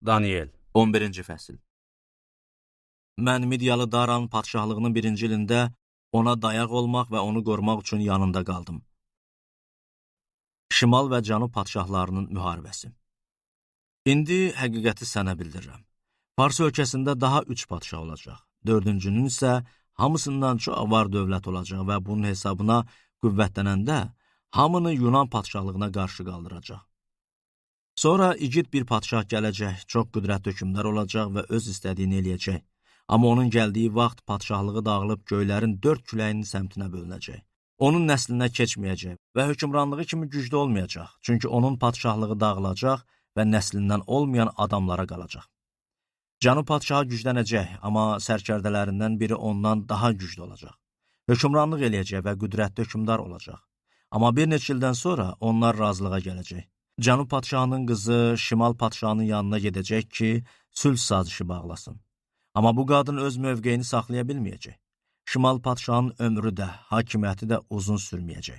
Daniel 11-ci fəsil. Mən Midyalı Daran padşahlığının 1-ci ilində ona dayaq olmaq və onu qorumaq üçün yanında qaldım. Şimal və Cənub padşahlarının müharibəsi. İndi həqiqəti sənə bildirirəm. Fars ölkəsində daha 3 padşah olacaq. 4-cünün isə hamısından çox var dövlət olacaq və bunun hesabına qüvvətlənəndə hamını Yunan padşahlığına qarşı qaldıracaq. Sonra igid bir padşah gələcək, çox qüdrətli hökmdar olacaq və öz istədiyini eləyəcək. Amma onun gəldiyi vaxt padşahlığı dağılıb göylərin 4 küləyinin səmtinə bölünəcək. Onun nəslinə keçməyəcək və hökmranlığı kimi güclü olmayacaq. Çünki onun padşahlığı dağılacaq və nəslindən olmayan adamlara qalacaq. Cənub padşahı güclənəcək, amma sərkərdələrindən biri ondan daha güclü olacaq. Hökmranlıq eləyəcək və qüdrətli hökmdar olacaq. Amma bir neçə ildən sonra onlar razılığa gələcək. Cənub padşahının qızı Şimal padşahının yanına gedəcək ki, sülh sazişi bağlasın. Amma bu qadın öz mövqeyini saxlaya bilməyəcək. Şimal padşahının ömrü də, hakimiyyəti də uzun sürməyəcək.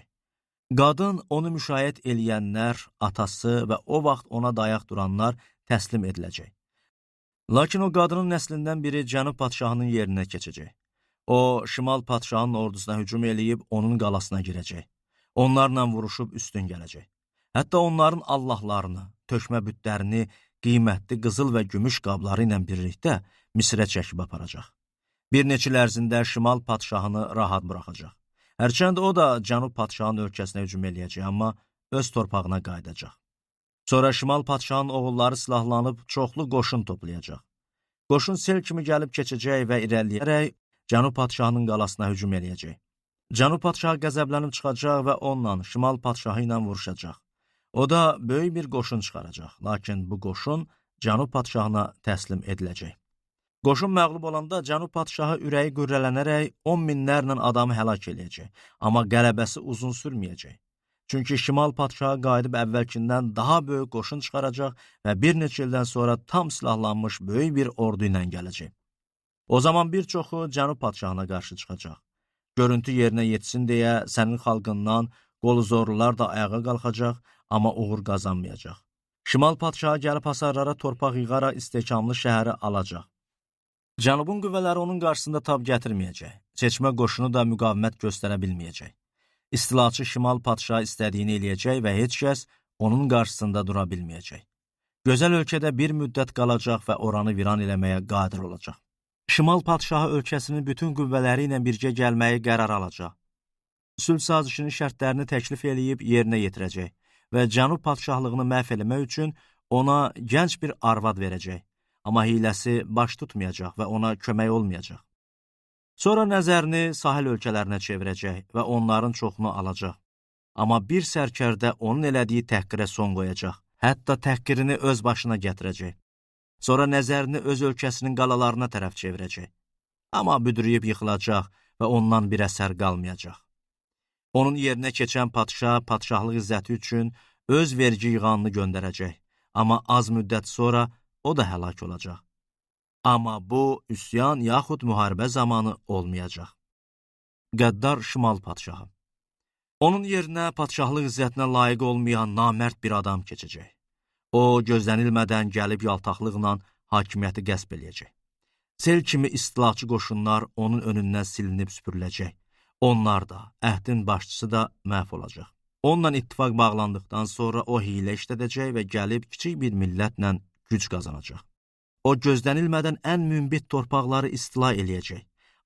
Qadın onu müşayiət eləyənlər, atası və o vaxt ona dayaq duranlar təslim ediləcək. Lakin o qadının nəslindən biri Cənub padşahının yerinə keçəcək. O, Şimal padşahının ordusuna hücum eləyib onun qalasına girəcək. Onlarla vuruşub üstün gələcək. Hətta onların allahlarını, tökmə bütlərini, qiymətli qızıl və gümüş qabları ilə birlikdə Misrə çəkib aparacaq. Bir neçə il ərzində Şimal padşahını rahat buraxacaq. Hərçənd o da Cənub padşahının ölkəsinə hücum eləyəcək, amma öz torpağına qayıdacaq. Sonra Şimal padşahının oğulları silahlanıb çoxlu qoşun toplayacaq. Qoşun sel kimi gəlib keçəcək və irəliləyərək Cənub padşahının qalasına hücum eləyəcək. Cənub padşahı qəzəblənib çıxacaq və onunla Şimal padşahı ilə vuruşacaq. O da böyük bir qoşun çıxaracaq, lakin bu qoşun Cənub padşahına təslim ediləcək. Qoşun məğlub olanda Cənub padşahı ürəyi qürrələnərək 10 minlərlə adamı həlak eləyəcək, amma qələbəsi uzun sürməyəcək. Çünki Şimal padşahı qayıdıb əvvəlkindən daha böyük qoşun çıxaracaq və bir neçə ildən sonra tam silahlanmış böyük bir ordu ilə gələcək. O zaman bir çoxu Cənub padşahına qarşı çıxacaq. Görüntü yerinə yetsin deyə sənin xalqından qoluzorlular da ayağa qalxacaq, amma uğur qazanmayacaq. Şimal padşahı gəlib hasarlara torpaq yığaraq istehkamlı şəhəri alacaq. Cənubun qüvvələri onun qarşısında tab gətirməyəcək. Seçmə qoşunu da müqavimət göstərə bilməyəcək. İstilaçı Şimal padşahı istədiyini eləyəcək və heç kəs onun qarşısında dura bilməyəcək. Gözəl ölkədə bir müddət qalacaq və oranı viran eləməyə qadir olacaq. Şimal padşahı ölkəsinin bütün qüvvələri ilə birgə gəlməyi qərar alacaq. Sülh sazişinin şərtlərini təklif eləyib yerinə yetirəcək və Cənub padşahlığını məhv eləmək üçün ona gənc bir arvad verəcək. Amma hiləsi baş tutmayacaq və ona kömək olmayacaq. Sonra nəzərini sahil ölkələrinə çevirəcək və onların çoxunu alacaq. Amma bir sərkərdə onun elədiyi təhqirə son qoyacaq. Hətta təhqirini öz başına gətirəcək. Sonra nəzərini öz ölkəsinin qalalarına tərəf çevirəcək. Amma büdrüyüb yıxılacaq və ondan bir əsər qalmayacaq. Onun yerinə keçən padşah padşahlıq izzəti üçün öz vergi yığanını göndərəcək. Amma az müddət sonra o da həlak olacaq. Amma bu, üsyan yaxud müharibə zamanı olmayacaq. Qəddar Şimal padşahı. Onun yerinə padşahlıq izzətinə layiq olmayan namərd bir adam keçəcək. O, gözlənilmədən gəlib yaltaqlıqla hakimiyyəti qəsb eləyəcək. Sel kimi istilaçı qoşunlar onun önündən silinib süpürüləcək. Onlar da, əhdin başçısı da məhv olacaq. Onunla ittifaq bağlandıqdan sonra o hilə işlədəcək və gəlib kiçik bir millətlə güc qazanacaq. O, gözlənilmədən ən münbit torpaqları istila eləyəcək.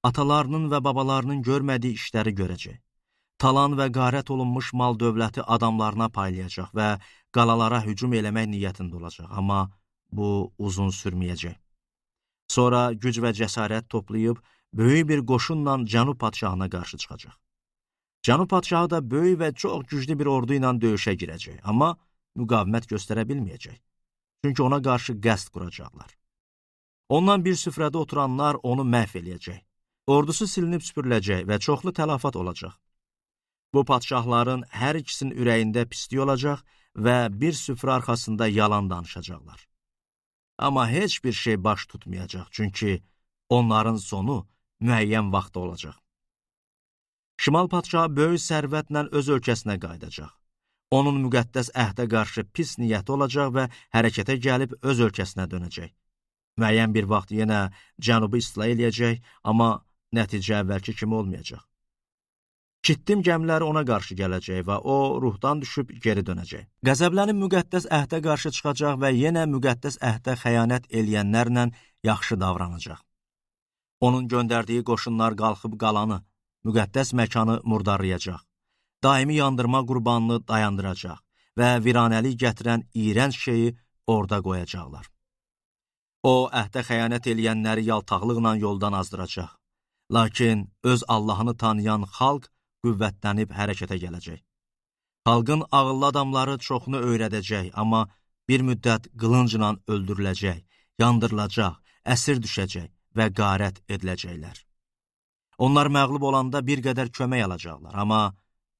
Atalarının və babalarının görmədiyi işləri görəcək. Talan və qarət olunmuş mal dövləti adamlarına paylayacaq və qalalara hücum eləmək niyyətində olacaq. Amma bu uzun sürməyəcək. Sonra güc və cəsarət toplayıb böyük bir qoşunla Cənub padşahına qarşı çıxacaq. Cənub padşahı da böyük və çox güclü bir ordu ilə döyüşə girəcək, amma müqavimət göstərə bilməyəcək. Çünki ona qarşı qəsd quracaqlar. Ondan bir süfrədə oturanlar onu məhv eləyəcək. Ordusu silinib süpürüləcək və çoxlu tələfat olacaq. Bu padşahların hər ikisinin ürəyində pislik olacaq və bir süfrə arxasında yalan danışacaqlar. Amma heç bir şey baş tutmayacaq, çünki onların sonu müəyyən vaxtda olacaq. Şimal padşahı böyük sərvətlə öz ölkəsinə qayıdacaq. Onun müqəddəs əhdə qarşı pis niyyəti olacaq və hərəkətə gəlib öz ölkəsinə dönəcək. Müəyyən bir vaxt yenə cənubu istila eləyəcək, amma nəticə əvvəlki kimi olmayacaq. Kittim gəmiləri ona qarşı gələcək və o ruhdan düşüb geri dönəcək. Qəzəblənib müqəddəs əhdə qarşı çıxacaq və yenə müqəddəs əhdə xəyanət eləyənlərlə yaxşı davranacaq. Onun göndərdiyi qoşunlar qalxıb qalanı, müqəddəs məkanı murdarlayacaq. Daimi yandırma qurbanını dayandıracaq və viranəlik gətirən iyrənc şeyi orada qoyacaqlar. O, əhdə xəyanət eləyənləri yaltaqlıqla yoldan azdıracaq. Lakin öz Allahını tanıyan xalq qüvvətlənib hərəkətə gələcək. Xalqın ağıllı adamları çoxunu öyrədəcək, amma bir müddət qılıncla öldürüləcək, yandırılacaq, əsir düşəcək və qarət ediləcəklər. Onlar məğlub olanda bir qədər kömək alacaqlar, amma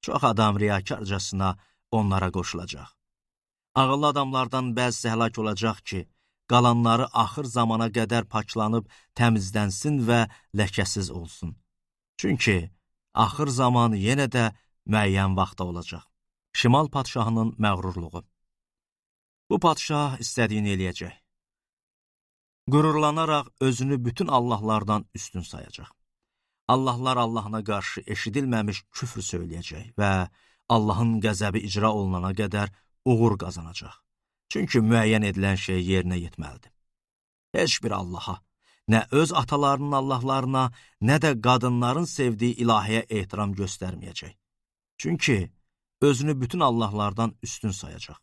çox adam riyakarcasına onlara qoşulacaq. Ağıllı adamlardan bəzisi həlak olacaq ki, qalanları axır zamana qədər paklanıb təmizlənsin və ləkəsiz olsun. Çünki axır zaman yenə də müəyyən vaxtda olacaq. Şimal padşahının məğrurluğu. Bu padşah istədiyini eləyəcək. Qürurlanaraq özünü bütün Allahlardan üstün sayacaq. Allahlar Allahına qarşı eşidilməmiş küfr söyləyəcək və Allahın qəzəbi icra olunana qədər uğur qazanacaq. Çünki müəyyən edilən şey yerinə yetməlidir. Heç bir Allaha, nə öz atalarının Allahlarına, nə də qadınların sevdiyi ilahiyə ehtiram göstərməyəcək. Çünki özünü bütün Allahlardan üstün sayacaq.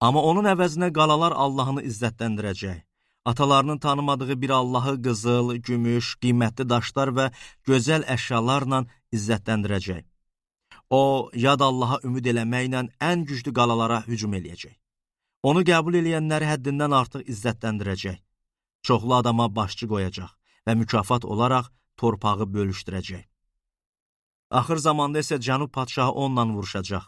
Amma onun əvəzinə qalalar Allahını izzətləndirəcək. Atalarının tanımadığı bir Allahı qızıl, gümüş, qiymətli daşlar və gözəl əşyalarla izzətləndirəcək. O, yad Allaha ümid eləməklə ən güclü qalalara hücum eləyəcək. Onu qəbul eləyənləri həddindən artıq izzətləndirəcək. Çoxlu adama başçı qoyacaq və mükafat olaraq torpağı bölüşdürəcək. Axır zamanda isə Cənub padşahı onunla vuruşacaq.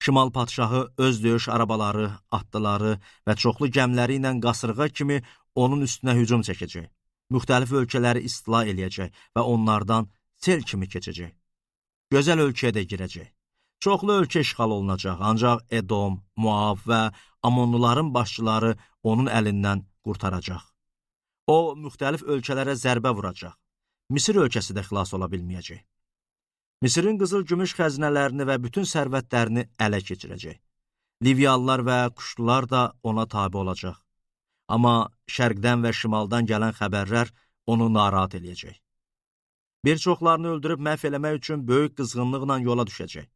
Şimal padşahı öz döyüş arabaları, atlıları və çoxlu gəmləri ilə qasırğa kimi onun üstünə hücum çəkəcək. Müxtəlif ölkələri istila eləyəcək və onlardan sel kimi keçəcək. Gözəl ölkəyə də girəcək. Çoxlu ölkə işğal olunacaq, ancaq Edom, Moab və Amonluların başçıları onun əlindən qurtaracaq. O, müxtəlif ölkələrə zərbə vuracaq. Misir ölkəsi də xilas ola bilməyəcək. Misirin qızıl-gümüş xəzinələrini və bütün sərvətlərini ələ keçirəcək. Livyalılar və quşlular da ona tabi olacaq. Amma şərqdən və şimaldan gələn xəbərlər onu narahat eləyəcək. Bir çoxlarını öldürüb məhv eləmək üçün böyük qızğınlıqla yola düşəcək.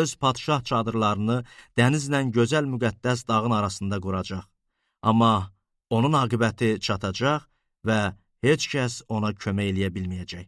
Öz padşah çadırlarını dənizlə gözəl müqəddəs dağın arasında quracaq. Amma onun aqibəti çatacaq və heç kəs ona kömək eləyə bilməyəcək.